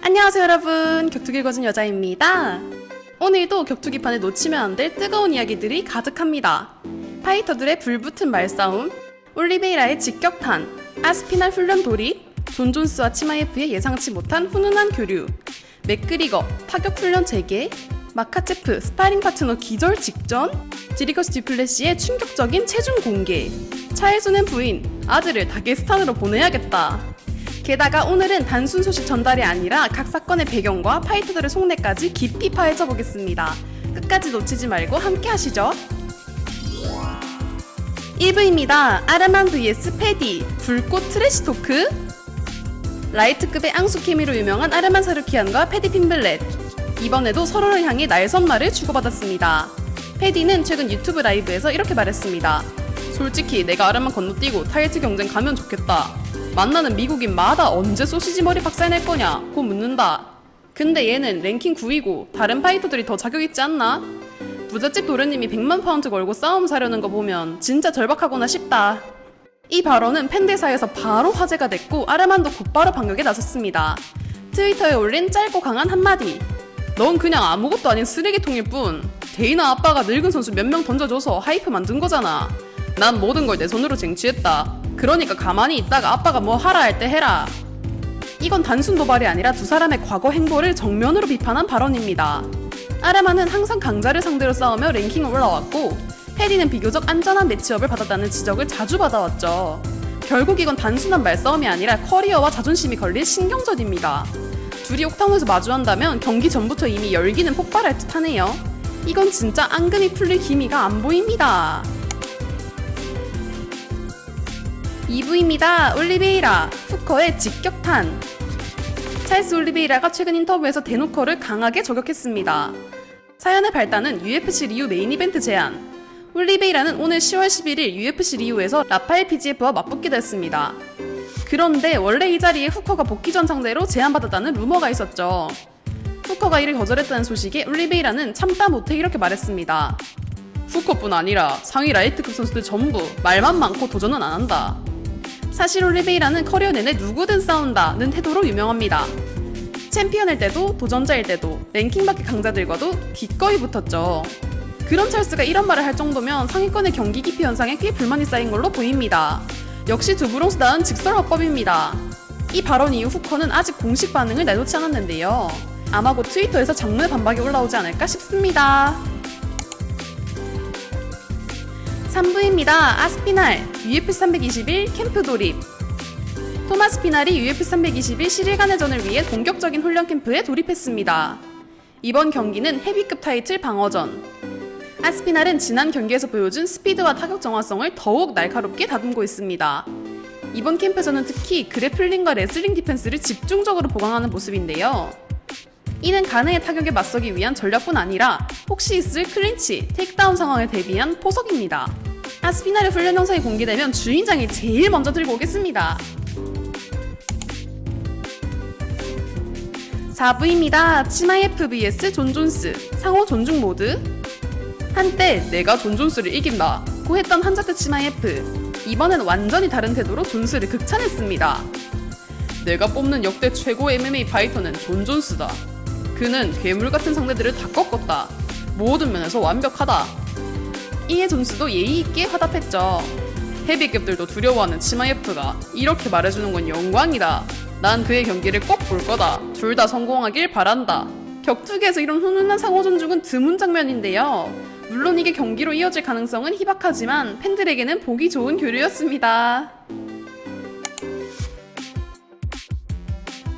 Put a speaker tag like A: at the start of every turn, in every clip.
A: 안녕하세요 여러분, 격투기 읽어준 여자입니다. 오늘도 격투기판에 놓치면 안 될 뜨거운 이야기들이 가득합니다. 파이터들의 불붙은 말싸움, 올리베이라의 직격탄, 아스피날 훈련 돌입, 존 존스와 치마예프의 예상치 못한 훈훈한 교류, 맥그리거 타격 훈련 재개, 마카체프 스파링 파트너 기절 직전, 지리거스 디플레시의 충격적인 체중 공개, 차일소넨 부인 아들을 다게스탄으로 보내야겠다. 게다가 오늘은 단순 소식 전달이 아니라 각 사건의 배경과 파이터들의 속내까지 깊이 파헤쳐 보겠습니다. 끝까지 놓치지 말고 함께 하시죠. 1부입니다. 아르만 vs 패디 불꽃 트래시 토크. 라이트급의 앙수 케미로 유명한 아르만 사르키안과 패디 핀블렛, 이번에도 서로를 향해 날선말을 주고받았습니다. 패디는 최근 유튜브 라이브에서 이렇게 말했습니다. 솔직히 내가 아르만 건너뛰고 타이틀 경쟁 가면 좋겠다. 만나는 미국인마다 언제 소시지 머리 박살낼 거냐 고 묻는다. 근데 얘는 랭킹 9위고 다른 파이터들이 더 자격 있지 않나? 부잣집 도련님이 100만 파운드 걸고 싸움 사려는 거 보면 진짜 절박하구나 싶다. 이 발언은 팬들 사이에서 바로 화제가 됐고 아르만도 곧바로 반격에 나섰습니다. 트위터에 올린 짧고 강한 한마디. 넌 그냥 아무것도 아닌 쓰레기통일 뿐. 데이나 아빠가 늙은 선수 몇 명 던져줘서 하이프 만든 거잖아. 난 모든 걸 내 손으로 쟁취했다. 그러니까 가만히 있다가 아빠가 뭐 하라 할 때 해라. 이건 단순 도발이 아니라 두 사람의 과거 행보를 정면으로 비판한 발언입니다. 아르만은 항상 강자를 상대로 싸우며 랭킹에 올라왔고 패디는 비교적 안전한 매치업을 받았다는 지적을 자주 받아왔죠. 결국 이건 단순한 말싸움이 아니라 커리어와 자존심이 걸린 신경전입니다. 둘이 옥타곤에서 마주한다면 경기 전부터 이미 열기는 폭발할 듯 하네요. 이건 진짜 앙금이 풀릴 기미가 안 보입니다. 2부입니다. 올리베이라, 후커의 직격탄. 찰스 올리베이라가 최근 인터뷰에서 데노커를 강하게 저격했습니다. 사연의 발단은 UFC 리우 메인 이벤트 제안. 올리베이라는 오늘 10월 11일 UFC 리우에서 라파엘 PGF와 맞붙기도 했습니다. 그런데 원래 이 자리에 후커가 복귀 전 상대로 제안받았다는 루머가 있었죠. 후커가 이를 거절했다는 소식에 올리베이라는 참다 못해 이렇게 말했습니다. 후커뿐 아니라 상위 라이트급 선수들 전부 말만 많고 도전은 안 한다. 사실 올리베이라는 커리어 내내 누구든 싸운다는 태도로 유명합니다. 챔피언일 때도 도전자일 때도 랭킹 밖의 강자들과도 기꺼이 붙었죠. 그런 찰스가 이런 말을 할 정도면 상위권의 경기 기피 현상에 꽤 불만이 쌓인 걸로 보입니다. 역시 두브롱스다운 직설화법입니다. 이 발언 이후 후커는 아직 공식 반응을 내놓지 않았는데요. 아마 곧 트위터에서 장문의 반박이 올라오지 않을까 싶습니다. 3부입니다. 아스피날, UFC 321 캠프 돌입. 토마스 피날이 UFC 321 11간회전을 위해 본격적인 훈련 캠프에 돌입했습니다. 이번 경기는 헤비급 타이틀 방어전. 아스피날은 지난 경기에서 보여준 스피드와 타격 정확성을 더욱 날카롭게 다듬고 있습니다. 이번 캠프에서는 특히 그래플링과 레슬링 디펜스를 집중적으로 보강하는 모습인데요. 이는 가능의 타격에 맞서기 위한 전략뿐 아니라 혹시 있을 클린치, 테이크다운 상황에 대비한 포석입니다. 아스피날의 훈련 영상이 공개되면 주인장이 제일 먼저 들고 오겠습니다. 4부입니다. 치마예프 vs 존 존스, 상호 존중 모드. 한때 내가 존 존스를 이긴다 고 했던 한자트 치마예프, 이번엔 완전히 다른 태도로 존스를 극찬했습니다. 내가 뽑는 역대 최고 MMA 파이터는 존 존스다. 그는 괴물같은 상대들을 다 꺾었다. 모든 면에서 완벽하다. 이에 존스도 예의있게 화답했죠. 헤비급들도 두려워하는 치마예프가 이렇게 말해주는 건 영광이다. 난 그의 경기를 꼭 볼 거다. 둘 다 성공하길 바란다. 격투기에서 이런 훈훈한 상호 존중은 드문 장면인데요. 물론 이게 경기로 이어질 가능성은 희박하지만 팬들에게는 보기 좋은 교류였습니다.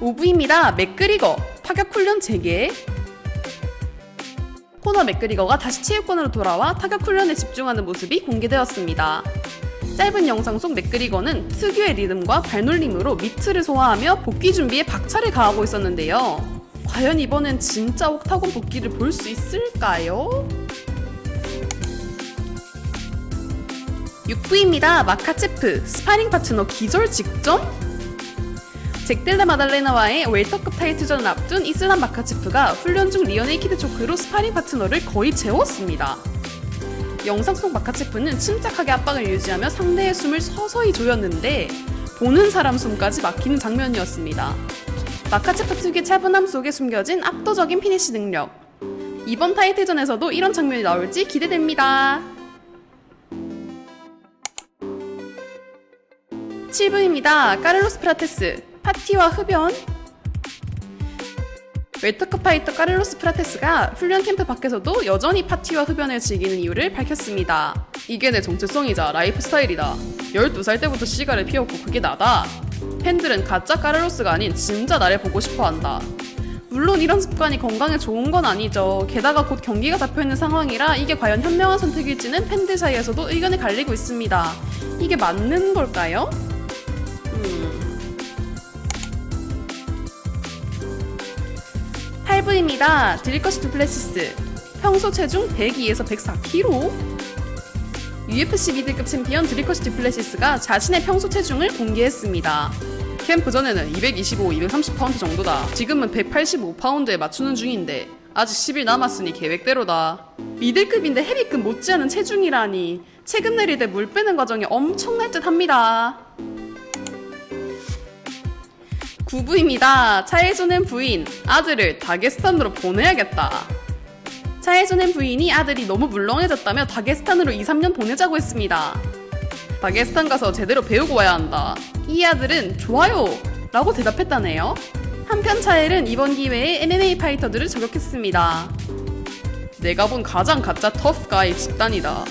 A: 5부입니다. 맥그리거, 타격 훈련 재개. 코너 맥그리거가 다시 체육관으로 돌아와 타격 훈련에 집중하는 모습이 공개되었습니다. 짧은 영상 속 맥그리거는 특유의 리듬과 발놀림으로 미트를 소화하며 복귀 준비에 박차를 가하고 있었는데요. 과연 이번엔 진짜 옥타곤 복귀를 볼 수 있을까요? 6부입니다. 마카체프, 스파링 파트너 기절 직전? 잭델라 마달레나와의 웰터급 타이틀전을 앞둔 이슬람 마카체프가 훈련 중 리어네이키드 초크로 스파링 파트너를 거의 재웠습니다. 영상 속 마카체프는 침착하게 압박을 유지하며 상대의 숨을 서서히 조였는데 보는 사람 숨까지 막히는 장면이었습니다. 마카체프 특유의 차분함 속에 숨겨진 압도적인 피니시 능력. 이번 타이틀전에서도 이런 장면이 나올지 기대됩니다. 7부입니다. 카를로스 프라테스, 파티와 흡연. 웰터급 파이터 카를로스 프라테스가 훈련 캠프 밖에서도 여전히 파티와 흡연을 즐기는 이유를 밝혔습니다. 이게 내 정체성이자 라이프 스타일이다. 12살 때부터 시가를 피웠고 그게 나다. 팬들은 가짜 카를로스가 아닌 진짜 나를 보고 싶어 한다. 물론 이런 습관이 건강에 좋은 건 아니죠. 게다가 곧 경기가 잡혀있는 상황이라 이게 과연 현명한 선택일지는 팬들 사이에서도 의견이 갈리고 있습니다. 이게 맞는 걸까요? 8부입니다. 드리커시 두플레시스. 평소 체중 102에서 104kg? UFC 미들급 챔피언 드리커시 두플레시스가 자신의 평소 체중을 공개했습니다. 캠프 전에는 225, 230파운드 정도다. 지금은 185파운드에 맞추는 중인데 아직 10일 남았으니 계획대로다. 미들급인데 헤비급 못지않은 체중이라니. 체급 내릴 때 물 빼는 과정이 엄청날 듯 합니다. 9부입니다. 차에조넨 부인, 아들을 다게스탄으로 보내야겠다. 차에조넨 부인이 아들이 너무 물렁해졌다며 다게스탄으로 2-3년 보내자고 했습니다. 다게스탄 가서 제대로 배우고 와야 한다. 이 아들은 좋아요! 라고 대답했다네요. 한편 차엘은 이번 기회에 MMA 파이터들을 저격했습니다. 내가 본 가장 가짜 터프가이 집단이다.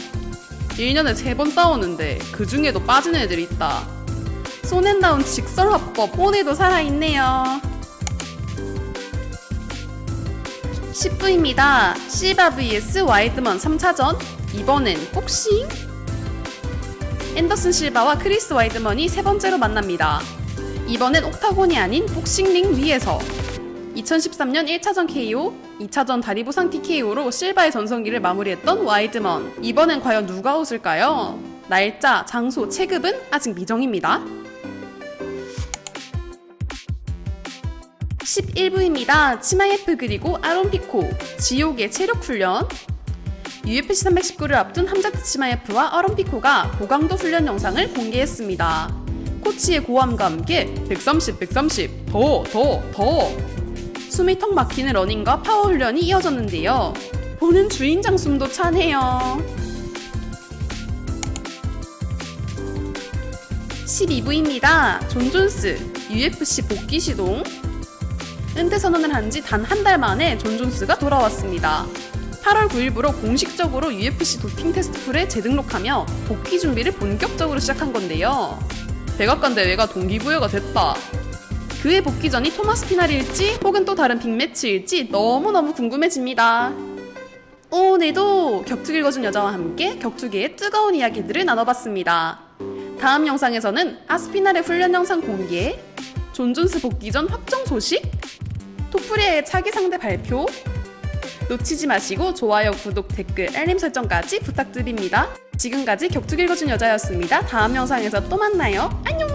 A: 1년에 3번 싸우는데 그 중에도 빠진 애들이 있다. 손앤다운 직설화법, 오늘도 살아있네요. 10부입니다. 시바 vs 와일드먼 3차전. 이번엔 복싱? 앤더슨 실바와 크리스 와일드먼이 세 번째로 만납니다. 이번엔 옥타곤이 아닌 복싱링 위에서. 2013년 1차전 KO, 2차전 다리 부상 TKO로 실바의 전성기를 마무리했던 와일드먼. 이번엔 과연 누가 웃을까요? 날짜, 장소, 체급은 아직 미정입니다. 11부입니다. 치마예프 그리고 아론피코, 지옥의 체력 훈련. UFC 319를 앞둔 함자트 치마예프와 아론피코가 고강도 훈련 영상을 공개했습니다. 코치의 고함과 함께 130, 130, 더. 숨이 턱 막히는 러닝과 파워 훈련이 이어졌는데요. 보는 주인장 숨도 차네요. 12부입니다. 존 존스, UFC 복귀 시동. 은퇴 선언을 한 지 단 한 달 만에 존 존스가 돌아왔습니다. 8월 9일부로 공식적으로 UFC 도핑 테스트풀에 재등록하며 복귀 준비를 본격적으로 시작한 건데요. 백악관 대회가 동기부여가 됐다. 그의 복귀전이 토마스 피나리일지 혹은 또 다른 빅매치일지 너무너무 궁금해집니다. 오늘도 격투기 읽어준 여자와 함께 격투기의 뜨거운 이야기들을 나눠봤습니다. 다음 영상에서는 아스피날의 훈련 영상 공개, 존 존스 복귀전 확정 소식, 토프리아의 차기 상대 발표. 놓치지 마시고 좋아요, 구독, 댓글, 알림 설정까지 부탁드립니다. 지금까지 격투기 읽어준 여자였습니다. 다음 영상에서 또 만나요. 안녕!